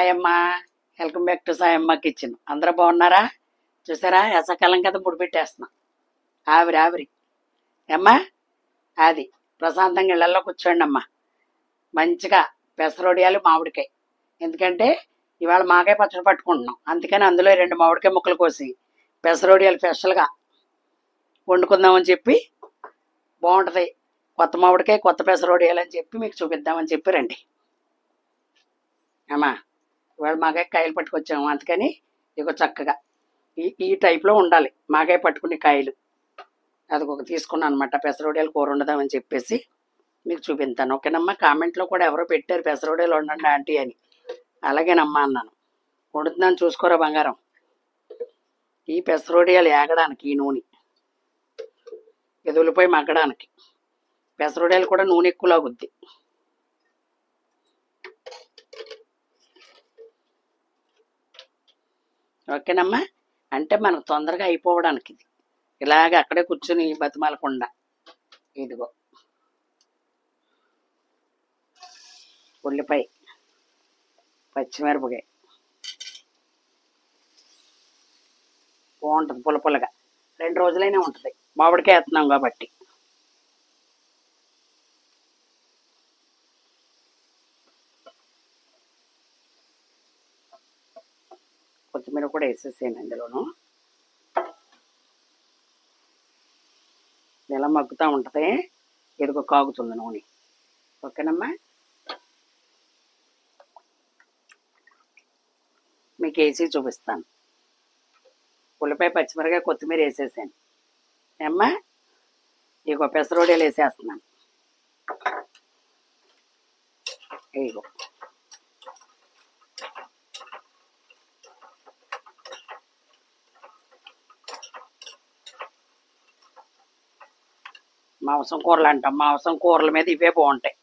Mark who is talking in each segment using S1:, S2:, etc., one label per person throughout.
S1: Sayamma, welcome back to Sayamma kitchen. అందరూ బాగున్నారా? చూసారా, వేసవకాలం కదా ముడి పెట్టేస్తున్నాం. ఆవిరి ఆవిరి అమ్మా, అది ప్రశాంతంగా ఇళ్లలో కూర్చోండి అమ్మా. మంచిగా పెసరొడియాలు మామిడికాయ, ఎందుకంటే ఇవాళ మాకాయ పచ్చడి పట్టుకుంటున్నాం. అందుకని అందులో 2 మామిడికాయ ముక్కలు కోసి పెసరొడియాలు స్పెషల్గా వండుకుందామని చెప్పి, బాగుంటుంది కొత్త మామిడికాయ కొత్త పెసరొడియాలు అని చెప్పి మీకు చూపిద్దామని చెప్పి రండి అమ్మా. ఇవాళ మాకాయ కాయలు పట్టుకొచ్చాము, అందుకని ఇక చక్కగా ఈ టైప్లో ఉండాలి మాకాయ పట్టుకునే కాయలు. అది ఒక తీసుకున్నాను అనమాట. పెసరొడియాలు కూర వండుదామని చెప్పేసి మీకు చూపిస్తాను, ఓకేనమ్మా. కామెంట్లో కూడా ఎవరో పెట్టారు పెసరొడియాలు వండండి ఆంటీ అని. అలాగేనమ్మా అన్నాను. వండుతున్నాను చూసుకోరా బంగారం. ఈ పెసరొడియాలు ఏగడానికి ఈ నూనె, ఇది ఉల్లిపాయ మగ్గడానికి. పెసరొడియాలు కూడా నూనె ఎక్కువ లాగుద్ది. ఓకేనమ్మా. అంటే మనకు తొందరగా అయిపోవడానికి ఇది. ఇలాగ అక్కడే కూర్చుని బతిమాలకుండా ఇదిగో ఉల్లిపాయ, పచ్చిమిరపకాయ బాగుంటుంది పుల్ల పుల్లగా. 2 రోజులైనా ఉంటుంది, మామిడికాయ వేస్తున్నాం కాబట్టి. కొత్తిమీర కూడా వేసేసాను అందులోను. ఇలా మగ్గుతూ ఉంటుంది, ఇదిగో కాగుతుంది నూనె. ఓకేనమ్మా. మీకు వేసి చూపిస్తాను. ఉల్లిపాయ పచ్చిమిరకాయ కొత్తిమీర వేసేసాను అమ్మా. ఇగో పెసరొడియాలు వేసేస్తున్నాను. ఇగో మాంసం కూరలు అంటాం, మాంసం కూరల మీద ఇవే బాగుంటాయి.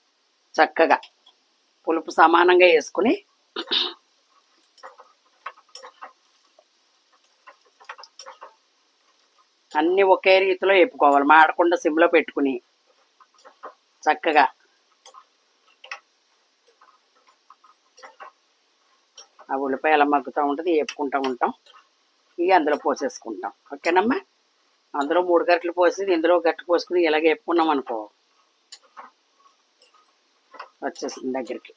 S1: చక్కగా పులుపు సమానంగా వేసుకుని అన్నీ ఒకే రీతిలో వేపుకోవాలి. మాడకుండా సిమ్లో పెట్టుకుని చక్కగా ఆ ఉల్లిపాయ ఎలా మగ్గుతూ ఉంటుంది, వేపుకుంటూ ఉంటాం. ఇవి అందులో పోసేసుకుంటాం, ఓకేనమ్మా. అందులో 3 గంటలు పోసి ఇందులో గట్టు పోసుకుని ఇలాగ వేపుకున్నాం అనుకో, వచ్చేస్తుంది దగ్గరికి.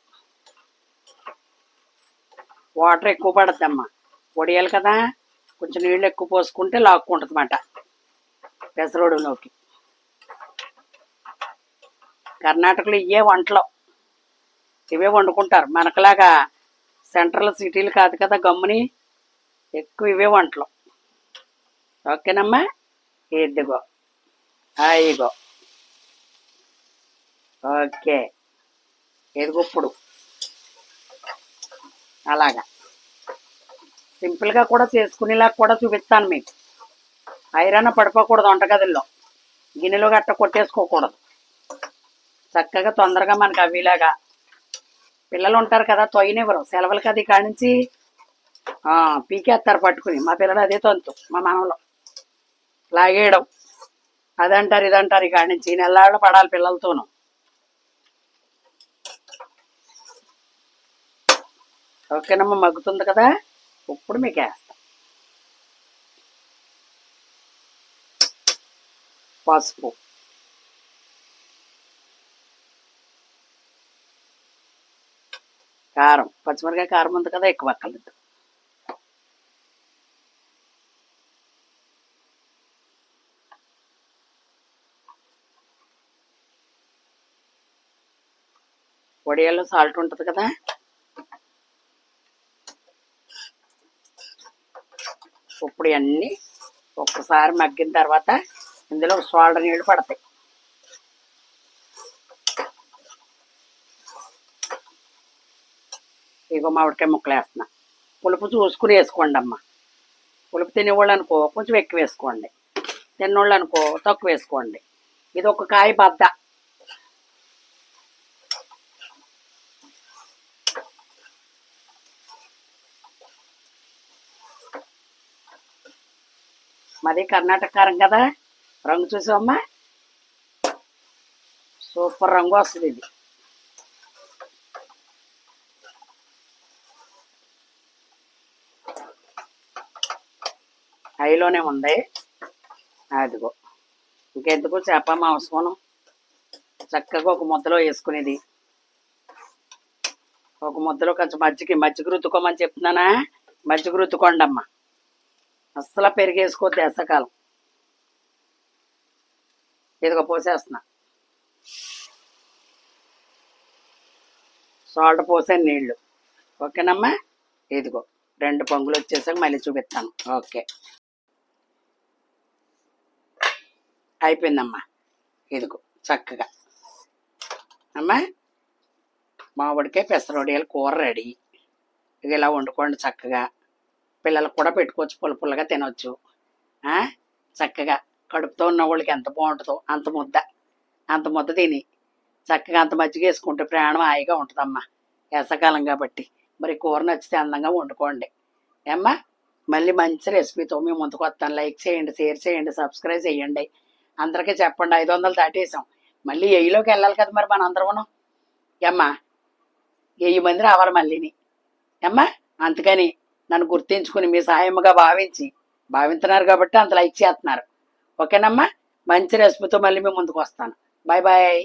S1: వాటర్ ఎక్కువ పడద్దమ్మా, వడియాలి కదా, కొంచెం నీళ్ళు ఎక్కువ పోసుకుంటే లాక్కుంటుంది అన్నమాట పెసరొడిలోకి. కర్ణాటకలో ఇవే వంటలు, ఇవే వండుకుంటారు. మనకులాగా సెంట్రల్ సిటీలు కాదు కదా, గమ్ముని ఎక్కువ ఇవే వంటలు. ఓకేనమ్మా. ఇదిగో ఇగో ఓకే, ఇదిగో ఇప్పుడు అలాగా సింపుల్గా కూడా చేసుకునేలా కూడా చూపిస్తాను మీకు. ఐరన్ పడిపోకూడదు వంటగదుల్లో, గిన్నెలో గట్ట కొట్టేసుకోకూడదు. చక్కగా తొందరగా మనకు అవిలాగా. పిల్లలు ఉంటారు కదా, తొయ్యనివ్వరు సెలవులు కదా, ఇక నుంచి పీకేస్తారు పట్టుకుని. మా పిల్లలు అదే తంతు, మా మనవలు లాగేయడం అదంటారు ఇదంటారు. ఇక నుంచి నెల్లాళ్ళు పడాలి పిల్లలతోనూ. ఓకేనమ్మా. మగ్గుతుంది కదా, ఇప్పుడు మీకు వేస్తాం పసుపు, కారం. పచ్చిమిరకాయ కారం ఉంది కదా, ఎక్కువ అక్కర్లేదు. వడియాల్లో సాల్ట్ ఉంటుంది కదా, ఇప్పుడు అన్నీ ఒక్కసారి మగ్గిన తర్వాత ఇందులో సాల్ట్ నీళ్ళు పడతాయి. ఇగో మామిడికాయ ముక్కలు వేస్తున్నా. పులుపు చూసుకుని వేసుకోండి అమ్మ. పులుపు తినేవాళ్ళు అనుకో కొంచెం ఎక్కువ వేసుకోండి, తిన్నోళ్ళు అనుకో తక్కువ వేసుకోండి. ఇది ఒక కాయ బద్ద. మాది కర్ణాటక కారం కదా, రంగు చూసావమ్మా, సూపర్ రంగు వస్తుంది ఇది. హైలోనే ఉంది. అదిగో ఇంకెందుకు చేప మాంసం చక్కగా ఒక ముద్దలో వేసుకునేది. ఒక ముద్దలో కొంచెం మజ్జిగ రుద్దుకోమని చెప్తున్నానా, మజ్జిగ రుద్దుకోండి అమ్మ. అస్సలు పెరిగేసుకోవద్దు వేసవకాలం. ఇదిగో పోసేస్తున్నా, సాల్ట్ పోసాను, నీళ్ళు. ఓకేనమ్మా. ఇదిగో 2 పొంగులు వచ్చేసాక మళ్ళీ చూపిస్తాను. ఓకే, అయిపోయిందమ్మా. ఇదిగో చక్కగా అమ్మా మామిడికాయ పెసరొడియాల కూర రెడీ. ఇక ఇలా వండుకోండి చక్కగా. పిల్లలకు కూడా పెట్టుకోవచ్చు, పుల్లగా తినొచ్చు. చక్కగా కడుపుతో ఉన్న వాళ్ళకి ఎంత బాగుంటుందో అంత ముద్ద తిని చక్కగా అంత మజ్జిగ వేసుకుంటే ప్రాణం హాయిగా ఉంటుందమ్మా. వేసవకాలం కాబట్టి మరి కూర నచ్చితే అందంగా వండుకోండి ఏమ్మా. మళ్ళీ మంచి రెసిపీతో మీ ముందుకు వస్తాను. లైక్ చేయండి, షేర్ చేయండి, సబ్స్క్రైబ్ చేయండి. అందరికీ చెప్పండి. 500 దాటేసాం. మళ్ళీ 1000లోకి వెళ్ళాలి కదా మరి మనందరం ఏమ్మా. 1000 మంది రావాలి మళ్ళీని ఏమ్మా. అందుకని నన్ను గుర్తించుకుని మీ సహాయముగా భావిస్తున్నారు కాబట్టి అంత లైక్ చేస్తున్నారు. ఓకేనమ్మా. మంచి రెసిపీతో మళ్ళీ మీ ముందుకు వస్తాను. Bye bye.